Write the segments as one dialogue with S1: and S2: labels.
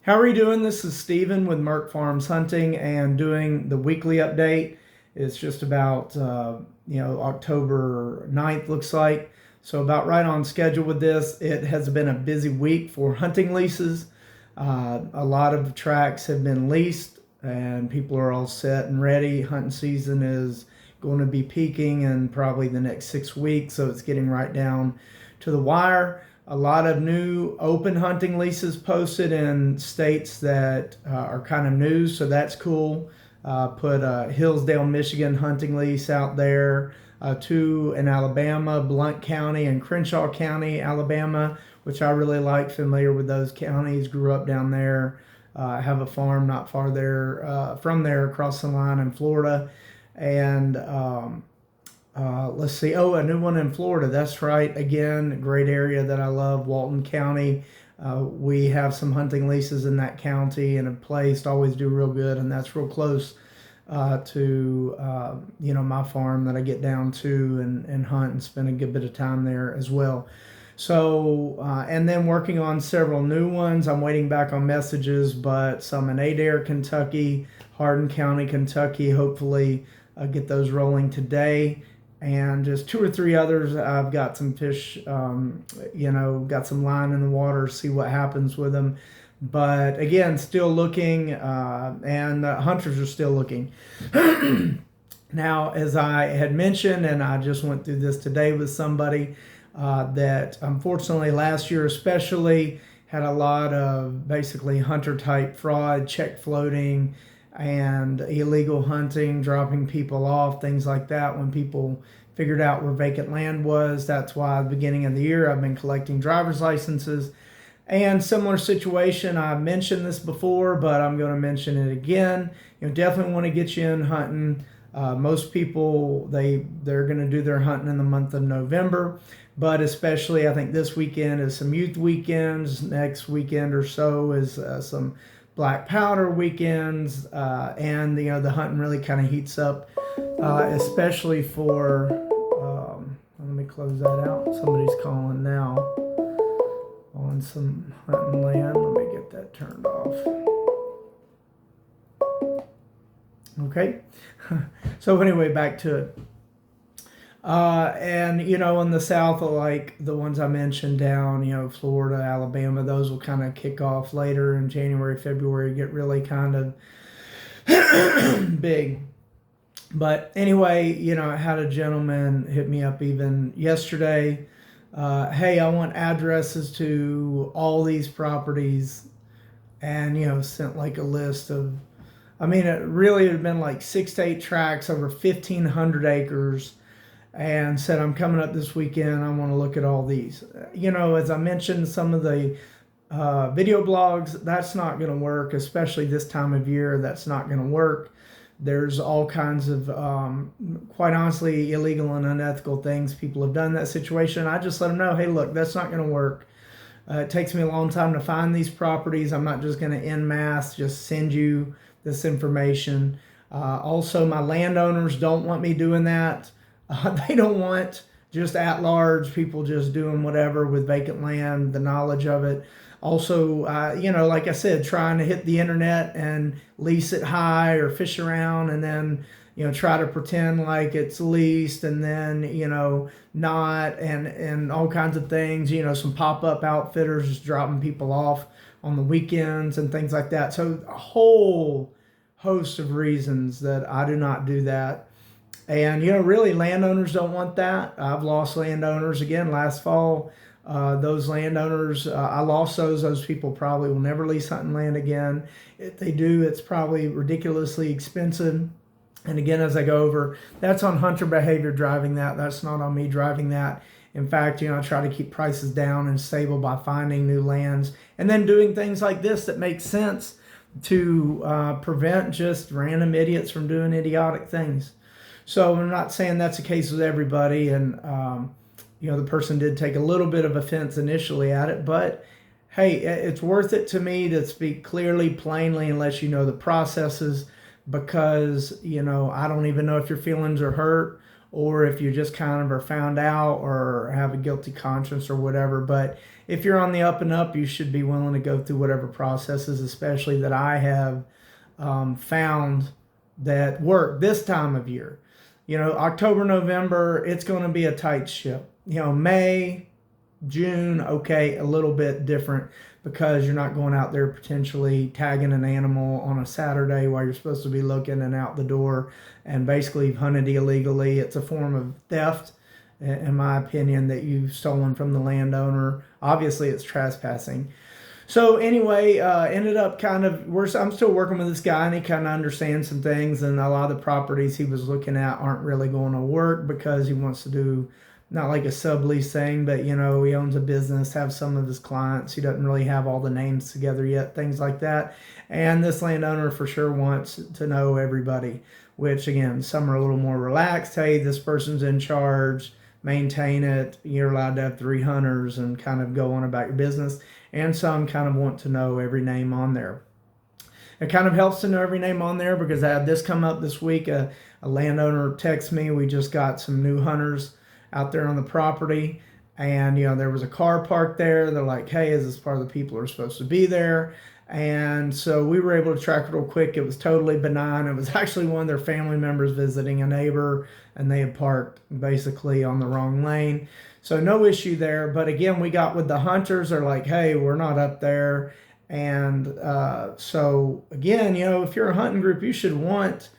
S1: How are you doing? This is Steven with Merk Farms Hunting and doing the weekly update. It's just about, October 9th looks like. So about right on schedule with this. It has been a busy week for hunting leases. A lot of the tracts have been leased and people are all set and ready. Hunting season is going to be peaking in probably the next 6 weeks. So it's getting right down to the wire. A lot of new open hunting leases posted in states that are kind of new, so that's cool. Put a Hillsdale, Michigan hunting lease out there, two in Alabama, Blount County and Crenshaw County, Alabama, which I really like, familiar with those counties, grew up down there. I have a farm not far there, from there across the line in Florida. And let's see. Oh, a new one in Florida. That's right. Again, a great area that I love, Walton County. We have some hunting leases in that county and have placed, always do real good, and that's real close to my farm that I get down to and hunt and spend a good bit of time there as well. So, and then working on several new ones. I'm waiting back on messages, but some in Adair, Kentucky, Hardin County, Kentucky. Hopefully, get those rolling today. And just two or three others. I've got some fish, got some line in the water, see what happens with them. But again, still looking, and hunters are still looking. Now, as I had mentioned, and I just went through this today with somebody, that unfortunately last year especially had a lot of basically hunter type fraud, check floating, and illegal hunting, dropping people off, things like that. When people figured out where vacant land was, that's why at the beginning of the year I've been collecting driver's licenses. And similar situation, I've mentioned this before, but I'm going to mention it again. Definitely want to get you in hunting. Most people, they're going to do their hunting in the month of November, but especially I think this weekend is some youth weekends. Next weekend or so is some black powder weekends, and the hunting really kind of heats up, especially for let me close that out. Somebody's calling now on some hunting land. Let me get that turned off. Okay. So anyway, back to it. And in the south, like the ones I mentioned down, Florida, Alabama, those will kind of kick off later in January, February, get really kind of big. But anyway, I had a gentleman hit me up even yesterday. Hey, I want addresses to all these properties, and sent like a list of, it really had been like 6 to 8 tracts over 1,500 acres. And said, I'm coming up this weekend. I want to look at all these. As I mentioned, some of the video blogs, that's not going to work, especially this time of year. That's not going to work. There's all kinds of, quite honestly, illegal and unethical things people have done in that situation. I just let them know, hey, look, that's not going to work. It takes me a long time to find these properties. I'm not just going to en masse just send you this information. Also, my landowners don't want me doing that. They don't want just at large people just doing whatever with vacant land, the knowledge of it. Also, like I said, trying to hit the internet and lease it high or fish around and then, try to pretend like it's leased and then, not, and all kinds of things, some pop-up outfitters just dropping people off on the weekends and things like that. So a whole host of reasons that I do not do that. And, really landowners don't want that. I've lost landowners again last fall. Those landowners, I lost those. Those people probably will never lease hunting land again. If they do, it's probably ridiculously expensive. And again, as I go over, that's on hunter behavior driving that. That's not on me driving that. In fact, I try to keep prices down and stable by finding new lands and then doing things like this that make sense to prevent just random idiots from doing idiotic things. So I'm not saying that's the case with everybody, and the person did take a little bit of offense initially at it, but hey, it's worth it to me to speak clearly, plainly, and let you know the processes, because I don't even know if your feelings are hurt or if you just kind of are found out or have a guilty conscience or whatever. But if you're on the up and up, you should be willing to go through whatever processes, especially that I have found that work this time of year. October, November, it's going to be a tight ship. May, June, okay, a little bit different because you're not going out there potentially tagging an animal on a Saturday while you're supposed to be looking and out the door, and basically you've hunted illegally. It's a form of theft, in my opinion, that you've stolen from the landowner. Obviously, it's trespassing. So anyway, ended up I'm still working with this guy, and he kind of understands some things, and a lot of the properties he was looking at aren't really going to work because he wants to do not like a sublease thing, but he owns a business, have some of his clients. He doesn't really have all the names together yet, things like that. And this landowner for sure wants to know everybody, which again, some are a little more relaxed. Hey, this person's in charge, maintain it. You're allowed to have 3 hunters and kind of go on about your business. And some kind of want to know every name on there. It kind of helps to know every name on there because I had this come up this week. A landowner texted me. We just got some new hunters out there on the property, and there was a car parked there. They're like, hey, is this part of the people who are supposed to be there? And so we were able to track it real quick. It was totally benign. It was actually one of their family members visiting a neighbor, and they had parked basically on the wrong lane. So no issue there. But again, we got with the hunters. They're like, hey, we're not up there. And so again, if you're a hunting group, you should want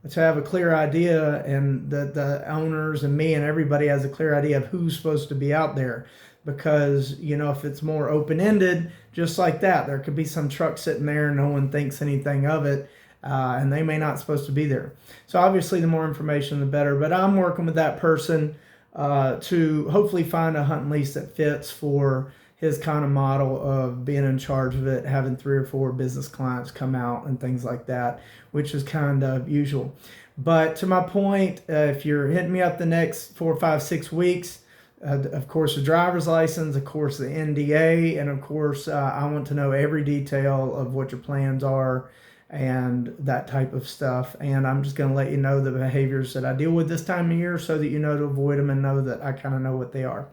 S1: to have a clear idea, and that the owners and me and everybody has a clear idea of who's supposed to be out there. Because if it's more open-ended, just like that, there could be some truck sitting there and no one thinks anything of it, and they may not supposed to be there. So obviously the more information the better, but I'm working with that person to hopefully find a hunting lease that fits for his kind of model of being in charge of it, having 3 or 4 business clients come out and things like that, which is kind of usual. But to my point, if you're hitting me up the next 4, 5, 6 weeks, of course, the driver's license, of course, the NDA, and of course, I want to know every detail of what your plans are and that type of stuff. And I'm just going to let you know the behaviors that I deal with this time of year so that you know to avoid them and know that I kind of know what they are.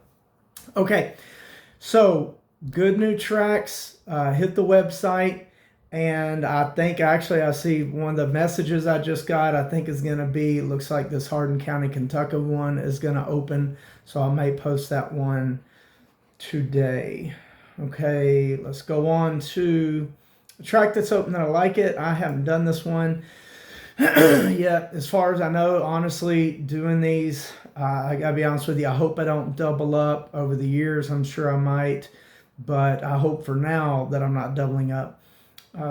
S1: Okay. So, good new tracks, hit the website, and I think actually I see one of the messages I just got, I think is going to be, looks like this Hardin County, Kentucky one is going to open, so I may post that one today. Okay, let's go on to the track that's open. I like it. I haven't done this one yet. As far as I know, honestly, doing these, I gotta be honest with you, I hope I don't double up over the years. I'm sure I might, but I hope for now that I'm not doubling up.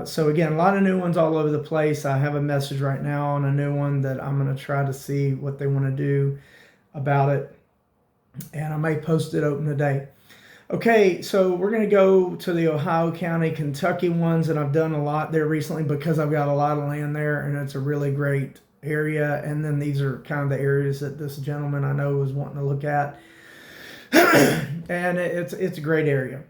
S1: So again, a lot of new ones all over the place. I have a message right now on a new one that I'm going to try to see what they want to do about it, and I may post it open today. Okay, so we're going to go to the Ohio County, Kentucky ones, and I've done a lot there recently because I've got a lot of land there, and it's a really great area. And then these are kind of the areas that this gentleman I know was wanting to look at. And it's a great area.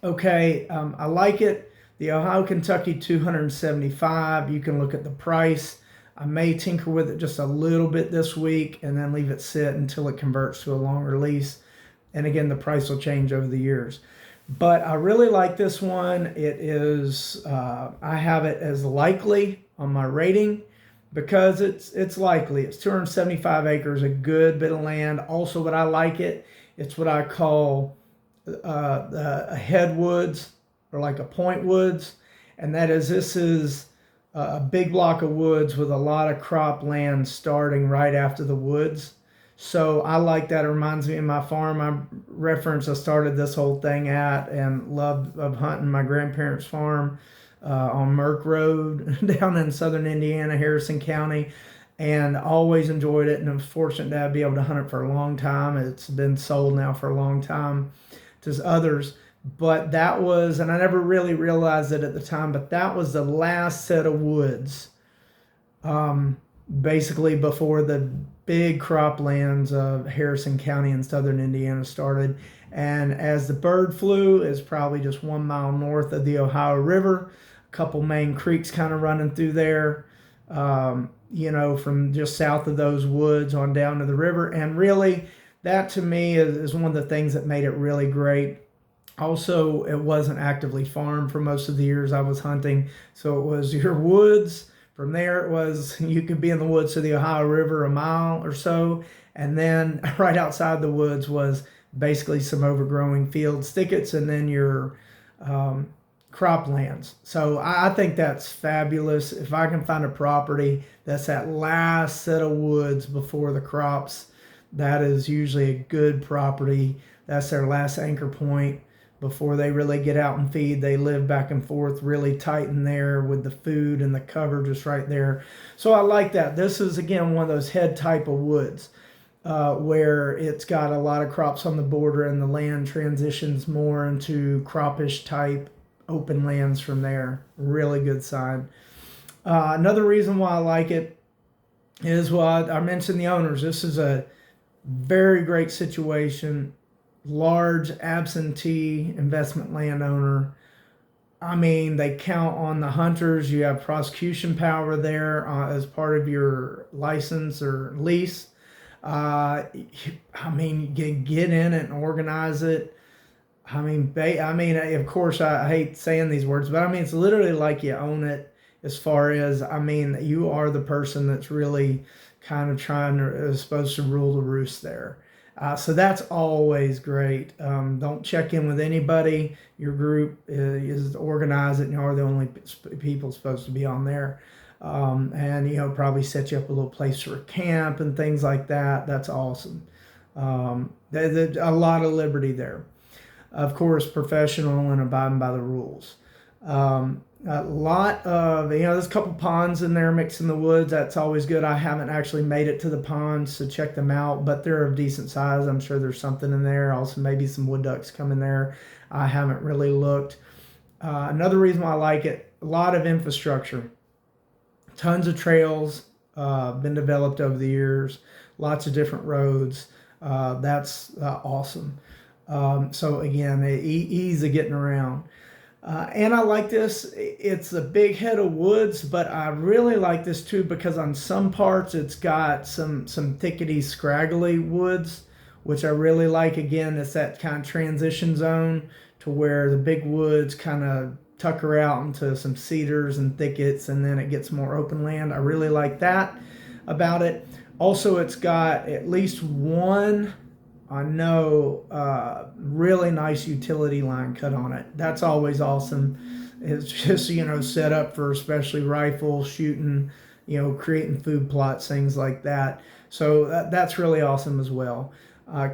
S1: Okay, I like it. The Ohio, Kentucky 275, you can look at the price. I may tinker with it just a little bit this week and then leave it sit until it converts to a longer lease. And again, the price will change over the years. But I really like this one. It is, I have it as likely on my rating because it's likely. It's 275 acres, a good bit of land. Also, what I like it's what I call a headwoods, or like a point woods, and this is a big block of woods with a lot of crop land starting right after the woods. So I like that. It reminds me of my farm I started this whole thing at, and loved of hunting my grandparents' farm on Merk Road down in southern Indiana, Harrison County, and always enjoyed it, and I'm fortunate to be able to hunt it for a long time. It's been sold now for a long time to others. But that was, and I never really realized it at the time, but that was the last set of woods, basically before the big croplands of Harrison County in southern Indiana started. And as the bird flew, is probably just 1 mile north of the Ohio River, a couple main creeks kind of running through there. from just south of those woods on down to the river. And really, that to me is one of the things that made it really great. Also, it wasn't actively farmed for most of the years I was hunting. So it was your woods. From there, it was you could be in the woods to the Ohio River a mile or so. And then right outside the woods was basically some overgrowing fields, thickets, and then your croplands. So I think that's fabulous. If I can find a property that's that last set of woods before the crops, that is usually a good property. That's their last anchor point before they really get out and feed. They live back and forth really tight in there with the food and the cover just right there. So I like that. This is, again, one of those head type of woods where it's got a lot of crops on the border and the land transitions more into croppish type open lands from there. Really good sign. Another reason why I like it is, well, I mentioned the owners. This is a very great situation. Large absentee investment landowner. I mean, they count on the hunters. You have prosecution power there as part of your license or lease. I mean, you can get in it and organize it. I mean, of course, I hate saying these words, but I mean, it's literally like you own it. As far as, I mean, you are the person that's really kind of is supposed to rule the roost there. So that's always great. Don't check in with anybody. Your group is organized, and you're the only people supposed to be on there. And probably set you up a little place for camp and things like that. That's awesome. There's a lot of liberty there. Of course, professional and abiding by the rules. A lot of, there's a couple ponds in there mixed in the woods. That's always good. I haven't actually made it to the ponds to check them out, but they're of decent size. I'm sure there's something in there. Also, maybe some wood ducks come in there. I haven't really looked. Another reason why I like it, a lot of infrastructure. Tons of trails been developed over the years. Lots of different roads. That's awesome. So again, ease of getting around. And I like this. It's a big head of woods, but I really like this too because on some parts it's got some thickety, scraggly woods, which I really like. Again, it's that kind of transition zone to where the big woods kind of tucker out into some cedars and thickets, and then it gets more open land. I really like that about it. Also, it's got at least one, I know, really nice utility line cut on it. That's always awesome. It's just, set up for especially rifle shooting, creating food plots, things like that. So that's really awesome as well.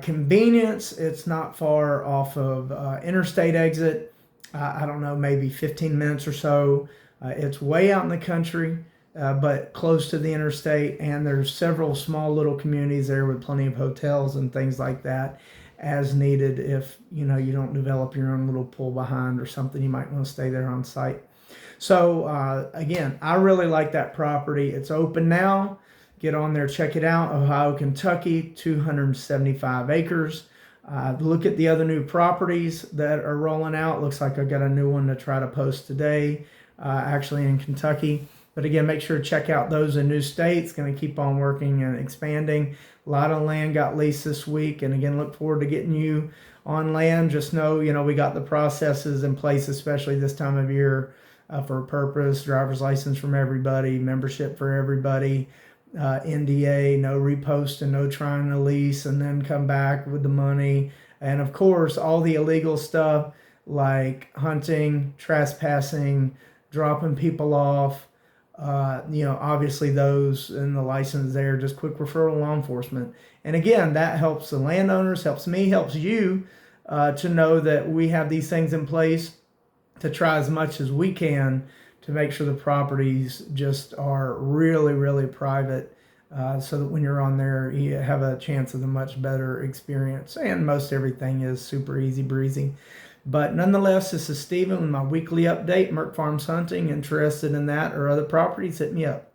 S1: Convenience, it's not far off of interstate exit. I don't know, maybe 15 minutes or so. It's way out in the country, but close to the interstate, and there's several small little communities there with plenty of hotels and things like that as needed. If you don't develop your own little pull behind or something, you might want to stay there on site. So again, I really like that property. It's open now. Get on there, check it out. Ohio, Kentucky, 275 acres. Look at the other new properties that are rolling out. Looks like I got a new one to try to post today, actually in Kentucky. But again, make sure to check out those in new states. Going to keep on working and expanding. A lot of land got leased this week. And again, look forward to getting you on land. Just know, we got the processes in place, especially this time of year, for a purpose. Driver's license from everybody, membership for everybody. NDA, no repost and no trying to lease and then come back with the money. And of course, all the illegal stuff like hunting, trespassing, dropping people off, obviously those in the license there, just quick referral law enforcement. And again, that helps the landowners, helps me, helps you to know that we have these things in place to try as much as we can to make sure the properties just are really, really private, so that when you're on there, you have a chance of a much better experience. And most everything is super easy breezy. But nonetheless, this is Steven with my weekly update, Merk Farms Hunting. Interested in that or other properties, hit me up.